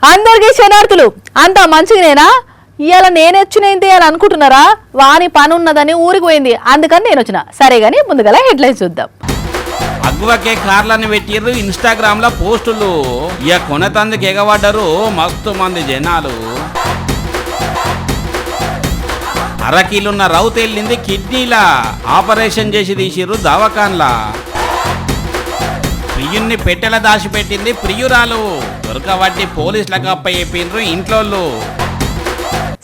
అందరికీ శనార్థులు అంతా మంచిగానేనా? ఇవాళ నేను వచ్చినైంది అని అనుకుంటున్నారా? వాని పని ఉన్నదని ఊరికి పోయింది, అందుకని నేను వచ్చిన. సరే గాని ముందుగా హెడ్లైన్స్ చూద్దాం. అగ్వకే కార్లను పెట్టిర్రు, ఇన్స్టాగ్రామ్ లో పోస్టులు. ఇక కొనతందుకు ఎగబడ్డరు మస్తు మంది జనాలు. అరకిలున్న రౌత్ వెళ్ళింది కిడ్నీలా, ఆపరేషన్ చేసి తీసిర్రు దవాఖాన్లా. ప్రియుణ్ణి పెట్టెల దాచిపెట్టింది ప్రియురాలు, దొరకబట్టి పోలీసులకు అప్పచెప్పిండ్రు ఇంట్లోళ్ళు.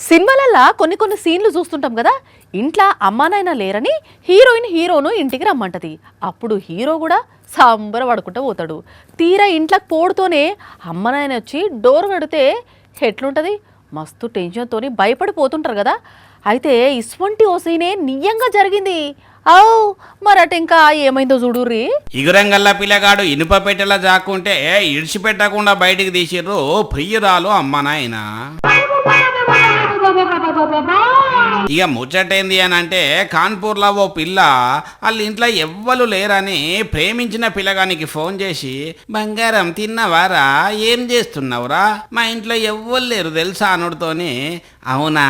సినిమాలల్లా కొన్ని సీన్లు చూస్తుంటాం కదా, ఇంట్లో అమ్మానైనా లేరని హీరోయిన్ హీరోను ఇంటికి రమ్మంటది. అప్పుడు హీరో కూడా సంబరపడుకుంటూ పోతాడు. తీరా ఇంట్లోకి పోడుతోనే అమ్మనాయన వచ్చి డోర్ కడితే ఎట్లుంటుంది? మస్తు టెన్షన్తోని భయపడిపోతుంటారు కదా. అయితే ఇస్వంటి ఓ సీనే నిజంగా జరిగింది. మరట ఇంకా ఏమైందో చూడుర్రి. ఇగురంగల్లా పిల్లగాడు ఇనుప పెట్టెలా జాక్కుంటే ఇడిచిపెట్టకుండా బయటికి తీసిర్రు ప్రియురాలు అమ్మ నాయన. ఇక ముచ్చటేంది అని అంటే, కాన్పూర్లో ఓ పిల్ల వాళ్ళ ఇంట్లో ఎవ్వరు లేరని ప్రేమించిన పిల్లగానికి ఫోన్ చేసి, బంగారం తిన్నవారా, ఏం చేస్తున్నావురా, మా ఇంట్లో ఎవ్వరు లేరు తెలుసా అనుడితోని. అవునా,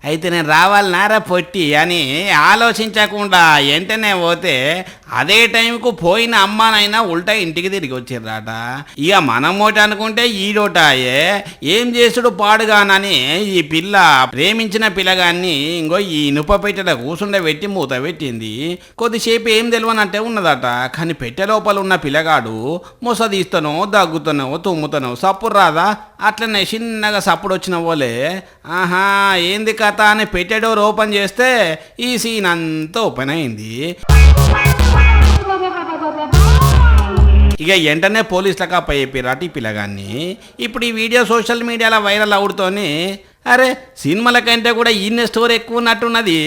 అయితే నేను రావాలన్నారా పొట్టి అని ఆలోచించకుండా వెంటనే పోతే అదే టైంకు పోయిన అమ్మానైనా ఉల్టా ఇంటికి తిరిగి వచ్చిర్రాట. ఇక మనం ఒకటి అనుకుంటే ఈడోటాయే, ఏం చేసుడు పాడుగానని ఈ పిల్ల ప్రేమించిన పిల్లగాన్ని ఇంకో ఈ ఇనుప పెట్టెల కూసుండే పెట్టి మూత పెట్టింది. కొద్దిసేపు ఏం తెలియనట్టే ఉన్నదట. కానీ పెట్టె లోపల ఉన్న పిల్లగాడు మొస తీస్తానో దగ్గుతానో తుమ్ముతానో సప్పుడు రాదా, అట్లనే చిన్నగా సప్పుడు వచ్చిన పోలే. ఆహా ఏంది కథ అని పెట్టె డోర్ ఓపెన్ చేస్తే ఈ సీన్ అంతా ఓపెన్ అయింది. ఇక వెంటనే పోలీసులకు అప్పచెప్పిరాట ఈ పిల్లగాన్ని. ఇప్పుడు ఈ వీడియో సోషల్ మీడియాలో వైరల్ అవుతూనే, అరే సినిమాల కంటే కూడా ఈయన స్టోర్ ఎక్కువ ఉన్నట్టున్నది,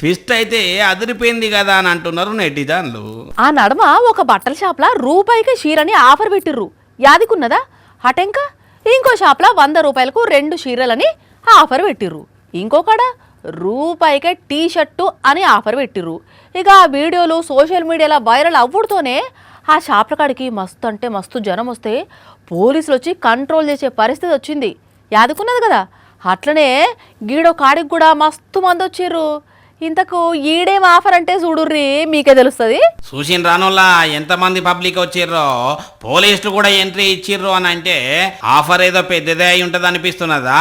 ట్విస్ట్ అయితే అదిరిపోయింది కదా అని అంటున్నారు నెటిజన్లు. ఆ నడమ ఒక బట్టల షాప్లో రూపాయికి చీరని ఆఫర్ పెట్టిర్రు. యాదికున్నదా? అటెంక ఇంకో షాప్లో 100 రూపాయలకు 2 చీరలని ఆఫర్ పెట్టిర్రు. ఇంకొకడ రూపాయికే టీ షర్టు అని ఆఫర్ పెట్టిర్రు. ఇక ఆ వీడియోలు సోషల్ మీడియాలో వైరల్ అవ్వడుతోనే ఆ షాప్ల కాడికి మస్తు అంటే మస్తు జనం వస్తే పోలీసులు వచ్చి కంట్రోల్ చేసే పరిస్థితి వచ్చింది. యాదుకున్నది కదా. అట్లనే గీడో కాడికి కూడా మస్తు మంది వచ్చిర్రు. ఇంతకు ఈడేం ఆఫర్ అంటే చూడుర్రి, మీకే తెలుస్తుంది. చూసిన రానులా ఎంతమంది పబ్లిక్ వచ్చిర్రో, పోలీసులు కూడా ఎంట్రీ ఇచ్చిర్రు అని అంటే ఆఫర్ ఏదో పెద్దదే అయి ఉంటుంది అనిపిస్తున్నదా?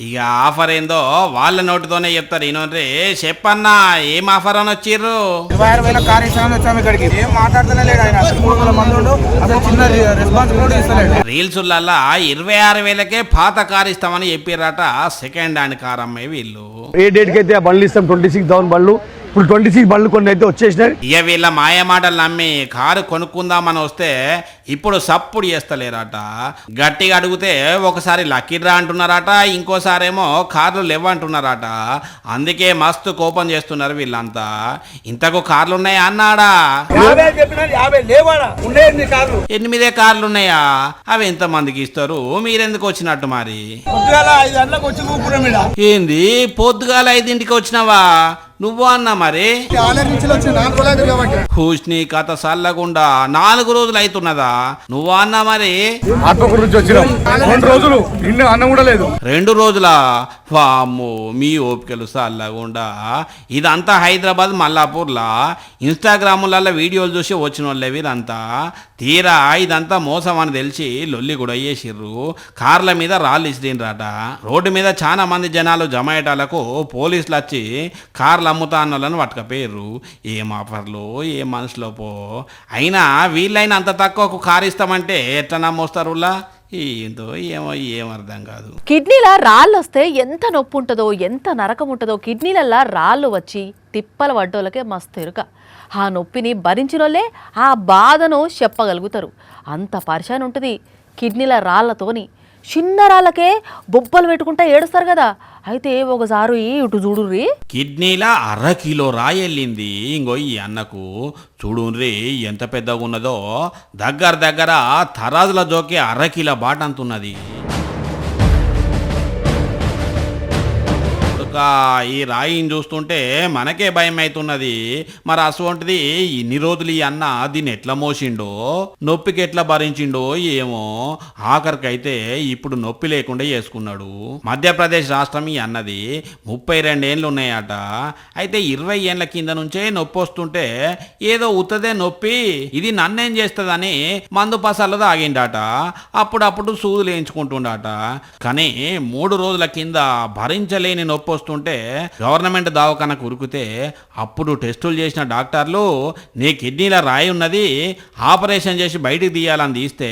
ఇక ఆఫర్ ఏందో వాళ్ళ నోటితోనే చెప్తారు. ఈయనోరే చెప్పన్నా, ఏం ఆఫర్ అని వచ్చిర్రు? 26,000 కార్ ఇస్తామని వచ్చాము ఇక్కడికి. ఏం మాట్లాడుతూనే లేడు ఆయన. 300 మంది ఉండు, అసలు చిన్న రెస్పాన్సిబిలిటీ ఇస్తలేడు. రీల్సులల్లా 26,000కే పాత కార్ ఇస్తామని చెప్పిర్రట. సెకండ్ హ్యాండ్ కార్ అమ్మాయి వీళ్ళు. ఏ డేట్కి అయితే ఆ బండ్లు ఇస్తాం 26,000 బండ్లు, ఇప్పుడు 26 బండ్లు కొన్ని అయితే వచ్చేసినాయి. ఇక వీళ్ళ మాయ మాటలు నమ్మి కారు కొనుక్కుందామని వస్తే ఇప్పుడు సప్పుడు చేస్తలేరట. గట్టిగా అడిగితే ఒకసారి లక్కీ డ్రా అంటున్నారట, ఇంకోసారేమో కార్లు లేవంటున్నారట. అందుకే మస్తు కోపం చేస్తున్నారు వీళ్ళంతా. ఇంతకు కార్లు ఉన్నాయా అన్నాడా? 8 కార్లు ఉన్నాయా? అవి ఎంత మందికి ఇస్తారు? మీరెందుకు వచ్చినట్టు మరి? ఏంది పొద్దుగాల 5ంటికి వచ్చినావా నువ్వు అన్నా? మరి హూస్ని కథ సల్లగుండా 4 రోజులు అవుతున్నదా? నువ్వు అన్నా మరి? 2 రోజులు అన్నం కూడా లేదు. 2 రోజులా? వామ్మో, మీ ఓపికలు సల్లగుండా. ఇదంతా హైదరాబాద్ మల్లాపూర్లా ఇన్స్టాగ్రాములలో వీడియోలు చూసి వచ్చిన వాళ్ళే వీరంతా. తీరా ఇదంతా మోసం అని తెలిసి లొల్లి కూడా అయ్యేసిర్రు. కార్ల మీద రాళ్ళు ఇసిరిండ్రాట. రోడ్డు మీద చాలా మంది జనాలు జమాయటాలకు పోలీసులు వచ్చి కార్లు అమ్ముతా అన్నోళ్ళని పట్టుకపోయారు. ఏం ఆఫర్లు, ఏ మనుషులో పో. అయినా వీళ్ళైనా అంత తక్కువకు కారు ఇస్తామంటే ఎట్లా నమ్మొస్తారులా? ఏందో ఏమో ఏం అర్థం కాదు. కిడ్నీల రాళ్ళు వస్తే ఎంత నొప్పి ఉంటుందో, ఎంత నరకం ఉంటుందో. కిడ్నీలల్లా రాళ్ళు వచ్చి తిప్పల పడ్డోళ్ళకే మస్తు ఎరుక. ఆ నొప్పిని భరించినోళ్ళే ఆ బాధను చెప్పగలుగుతారు. అంత పరిశాన్ ఉంటుంది కిడ్నీల రాళ్లతోని. చిన్న రాళ్ళకే బొబ్బలు పెట్టుకుంటా ఏడుస్తారు కదా. అయితే ఒకసారి ఇటు చూడుర్రి. కిడ్నీలా 1/2 కిలో రాయెళ్ళింది ఇంకో ఈ అన్నకు. చూడుర్రి ఎంత పెద్దగా ఉన్నదో. దగ్గర తరాజుల జోకే 1/2 కిలో బాట అంతున్నది. కొడుక ఈ రాయిని చూస్తుంటే మనకే భయం అవుతున్నది. మరి అసోంటిది ఇన్ని రోజులు ఈ అన్న దీన్ని ఎట్లా మోసిండో, నొప్పికి ఎట్లా భరించిండో ఏమో. ఆఖరికైతే ఇప్పుడు నొప్పి లేకుండా చేసుకున్నాడు. మధ్యప్రదేశ్ రాష్ట్రం ఈ అన్నది 32 ఏళ్ళు ఉన్నాయట. అయితే 20 ఏళ్ళ కింద నుంచే నొప్పి వస్తుంటే ఏదో ఉత్తదే నొప్పి, ఇది నన్నేం చేస్తుందని మందు పసలు తాగిండట. అప్పుడప్పుడు సూదులు వేయించుకుంటుండట. కానీ 3 రోజుల కింద భరించలేని నొప్పి వస్తుంటే గవర్నమెంట్ దవాఖానకు ఉరికితే అప్పుడు టెస్టులు చేసిన డాక్టర్లు నీ కిడ్నీల రాయి ఉన్నది, ఆపరేషన్ చేసి బయటికి తీయాలని తీస్తే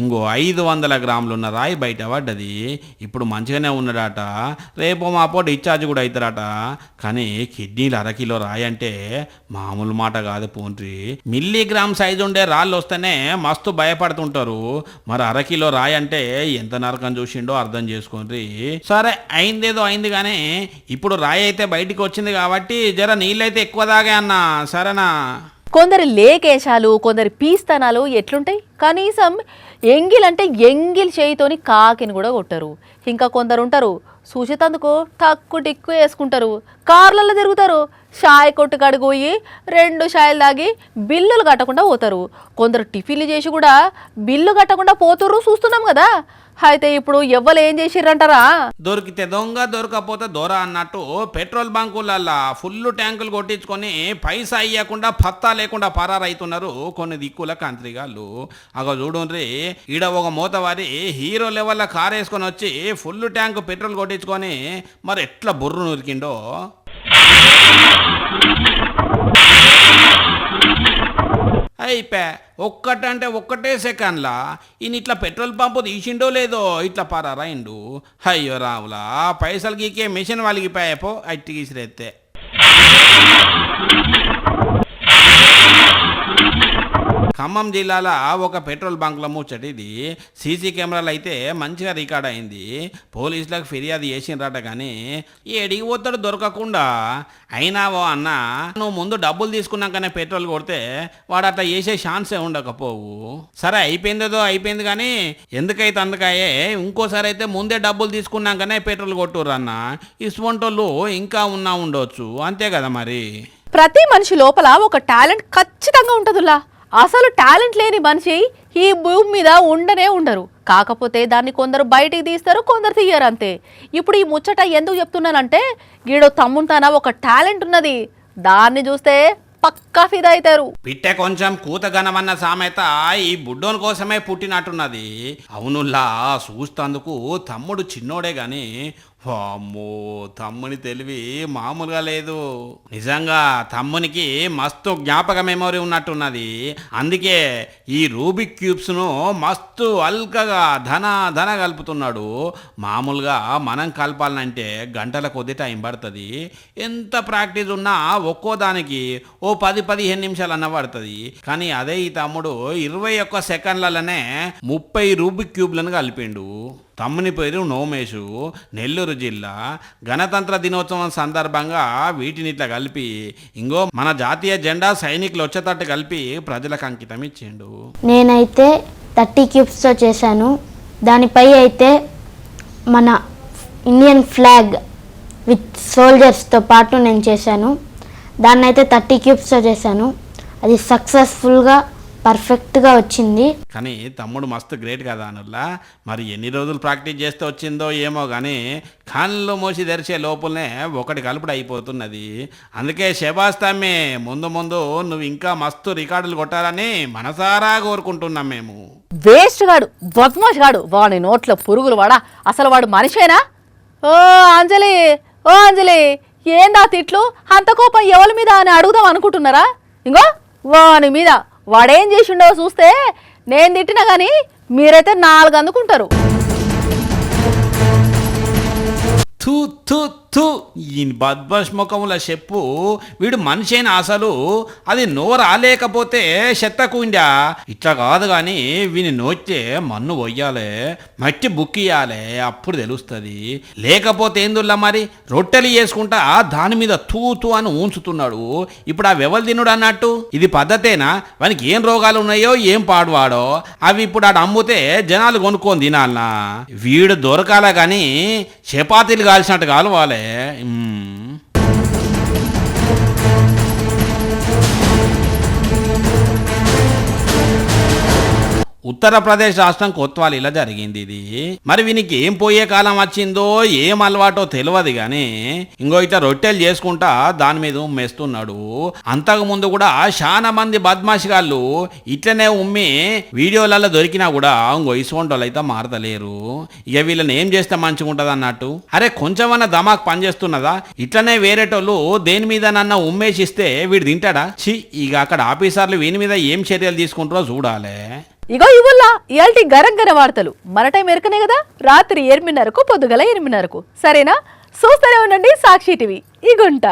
ఇంకో 500 గ్రాములు ఉన్న రాయి బయట పడ్డది. ఇప్పుడు మంచిగానే ఉన్నాడట. రేపు మాపో డిశ్చార్జ్ కూడా అవుతారట. కానీ కిడ్నీలు 1 కిలో రాయి అంటే మామూలు మాట కాదు పోండ్రి. మిల్లీగ్రామ్ సైజు ఉండే రాళ్ళు వస్తేనే మస్తు భయపడుతుంటారు. మరి 1 కిలో రాయి అంటే ఎంత నరకం చూసిండో అర్థం చేసుకోండి. సరే అయిందేదో అయింది, కానీ ఇప్పుడు రాయి అయితే బయటికి వచ్చింది కాబట్టి జర నీళ్ళైతే ఎక్కువ తాగా అన్న, సరేనా? కొందరి లేకేశాలు, కొందరి పీస్తనాలు ఎట్లుంటాయి. కనీసం ఎంగిలంటే ఎంగిల్ చేయితోని కాకిని కూడా కొట్టరు. ఇంకా కొందరు ఉంటారు సూచితందుకు టక్కు టిక్కు వేసుకుంటారు, కార్లలో తిరుగుతారు, షాయ్ కొట్టు కాడికి పోయి 2 షాయలు తాగి బిల్లులు కట్టకుండా పోతారు. కొందరు టిఫిన్లు చేసి కూడా బిల్లు కట్టకుండా పోతుర్రు, చూస్తున్నాం కదా. అయితే ఇప్పుడు ఎవ్వరు ఏం చేసిర్రంటారా? దొరికితే దొంగ, దొరకపోతే దొర అన్నట్టు పెట్రోల్ బంకులల్లా ఫుల్ ట్యాంకులు కొట్టించుకొని పైసా ఇయ్యకుండా పత్తా లేకుండా పరారైతున్నారు కొన్ని దిక్కుల కంత్రిగాళ్ళు. అగో చూడుండ్రి, ఈడ ఒక మూతవారి హీరో లెవెల్లో కారు వేసుకొని వచ్చి ఫుల్ ట్యాంకు పెట్రోల్ కొట్టించుకొని మరి ఎట్లా బుర్రు నురికిండో. అయిపే ఒక్కటంటే ఒక్కటే సెకండ్లా ఈయన ఇట్లా పెట్రోల్ పంపు తీసిండో లేదో ఇట్లా పరారైండు. అయ్యో రావులా, పైసలు గీకే మిషన్ వాళ్ళకి పోయాపో అట్టి గీసిరెత్తే. ఖమ్మం జిల్లాలో ఒక పెట్రోల్ బంక్లో ముచ్చట ఇది. సీసీ కెమెరాలు అయితే మంచిగా రికార్డ్ అయింది. పోలీసులకు ఫిర్యాదు చేసిండ్రట. కానీ ఏడికి పోతాడు దొరకకుండా. అయినా ఓ అన్న, నువ్వు ముందు డబ్బులు తీసుకున్నాకనే పెట్రోల్ కొడితే వాడు అట్లా చేసే ఛాన్సే ఉండకపోవు. సరే అయిపోయిందేదో అయిపోయింది, కానీ ఎందుకైతే అందుకయే ఇంకోసారి అయితే ముందే డబ్బులు తీసుకున్నాకనే పెట్రోల్ కొట్టుర్రు అన్న. ఇసువంటోళ్ళు ఇంకా ఉండొచ్చు, అంతే కదా మరి. ప్రతి మనిషి లోపల ఒక టాలెంట్ ఖచ్చితంగా ఉంటుందిలా. అసలు టాలెంట్ లేని మనిషి ఈ భూమి మీద ఉండరు. కాకపోతే దాన్ని కొందరు బయటికి తీస్తారు, కొందరు తీయరు, అంతే. ఇప్పుడు ఈ ముచ్చట ఎందుకు చెప్తున్నానంటే, గీడో తమ్ముంటానా ఒక టాలెంట్ ఉన్నది, దాన్ని చూస్తే పక్కా ఫిదా అవుతారు. పిట్టె కొంచెం కూతగనమన్న సామెత ఈ బుడ్డోని కోసమే పుట్టినట్టున్నది. అవునుల్లా, చూస్తందుకు తమ్ముడు చిన్నోడే గాని అమ్మో తమ్ముని తెలివి మామూలుగా లేదు. నిజంగా తమ్మునికి మస్తు జ్ఞాపక మెమొరీ ఉన్నట్టున్నది. అందుకే ఈ రూబిక్ క్యూబ్స్ను మస్తు అల్కగా ధన కలుపుతున్నాడు. మామూలుగా మనం కలపాలంటే గంటల కొద్ది టైం పడుతుంది. ఎంత ప్రాక్టీస్ ఉన్నా ఒక్కో దానికి ఓ 10-15 నిమిషాలు అన్న పడుతుంది. కానీ అదే ఈ తమ్ముడు 21 సెకండ్లలోనే 30 రూబిక్ క్యూబ్లను కలిపిండు. తమ్ముని పేరు నోమేషు, నెల్లూరు జిల్లా. గణతంత్ర దినోత్సవం సందర్భంగా వీటిని ఇట్లా కలిపి ఇంకో మన జాతీయ జెండా సైనికులు వచ్చేటట్టు కలిపి ప్రజలకు అంకితం ఇచ్చిండు. నేనైతే 30 క్యూబ్స్తో చేశాను. దానిపై అయితే మన ఇండియన్ ఫ్లాగ్ విత్ సోల్జర్స్తో పాటు నేను చేశాను. దాన్ని అయితే 30 క్యూబ్స్తో చేశాను. అది సక్సెస్ఫుల్గా పర్ఫెక్ట్గా వచ్చింది. కానీ తమ్ముడు మస్తు గ్రేట్ కదా అనుల్లా. మరి ఎన్ని రోజులు ప్రాక్టీస్ చేస్తే వచ్చిందో ఏమో, కానీ కళ్ళు మూసి తెరిచే లోపలనే ఒకటి కలుపుడు అయిపోతున్నది. అందుకే శబాస్ తమ్మి, ముందు నువ్వు ఇంకా మస్తు రికార్డులు కొట్టాలని మనసారా కోరుకుంటున్నాం మేము. వేస్ట్ గాడు, బద్మాష్ గాడు, వాడి నోట్లో పురుగులు వాడా. అసలు వాడు మనిషేనా? ఓ అంజలి ఏందా తిట్లు? అంత కోపం ఎవరి మీద అని అడుగుదాం అనుకుంటున్నారా? ఇంకో వాని మీద వాడేం చేసిండో చూస్తే నేను తిట్టినా కానీ మీరైతే 4 అందుకుంటారు. తూ తూ తూ ఈ బద్బష్ ముఖముల చెప్పు, వీడు మనిషి అయిన అసలు అది నోరాలేకపోతే చెత్తకుండా ఇట్లా కాదు. కానీ వీని నోచే మన్ను పొయ్యాలే, మట్టి బుక్కియాలే, అప్పుడు తెలుస్తుంది. లేకపోతే ఏందుల్లా మరి రొట్టెలు చేసుకుంటా దాని మీద తూ అని ఉంచుతున్నాడు. ఇప్పుడు ఆ వెవలు తినుడు అన్నట్టు ఇది పద్ధతేనా? వానికి ఏం రోగాలు ఉన్నాయో ఏం పాడువాడో అవి ఇప్పుడు ఆడు అమ్ముతే జనాలు కొనుక్కొని తినాలనా? వీడు దొరకాల కానీ చపాతీలు కాల్చినట్టు కాలవాలే. చూడాలే. ఉత్తరప్రదేశ్ రాష్ట్రం కొత్వాలీలో జరిగింది ఇది. మరి వీనికి ఏం పోయే కాలం వచ్చిందో ఏం అలవాటో తెలియదు గాని ఇంకో ఇట్లా రొట్టెలు చేసుకుంటా దాని మీద ఉమ్మేస్తున్నాడు. అంతకు ముందు కూడా చాలా మంది బద్మాషిగాళ్ళు ఇట్లనే ఉమ్మి వీడియోలలో దొరికినా కూడా ఇంకో ఇసువంటోళ్ళు అయితే మారతలేరు. ఇక వీళ్ళని ఏం చేస్తే మంచిగా ఉంటుంది అన్నట్టు. అరే కొంచెమన్నా దమాక్ పనిచేస్తున్నదా? ఇట్లనే వేరేటోళ్ళు దేని మీద నన్న ఉమ్మేసిస్తే వీడు తింటాడా? చి, ఇక అక్కడ ఆఫీసర్లు వీని మీద ఏం చర్యలు తీసుకుంటారో చూడాలే. ఇగో ఇవుల్లా ఇయాల్టి గరంగర వార్తలు మన టైం ఎరకనే కదా, రాత్రి 8:30కు పొద్దుగల 8:30కు. సరేనా? చూస్తూనే ఉండండి సాక్షి టీవీ. ఈ గుంట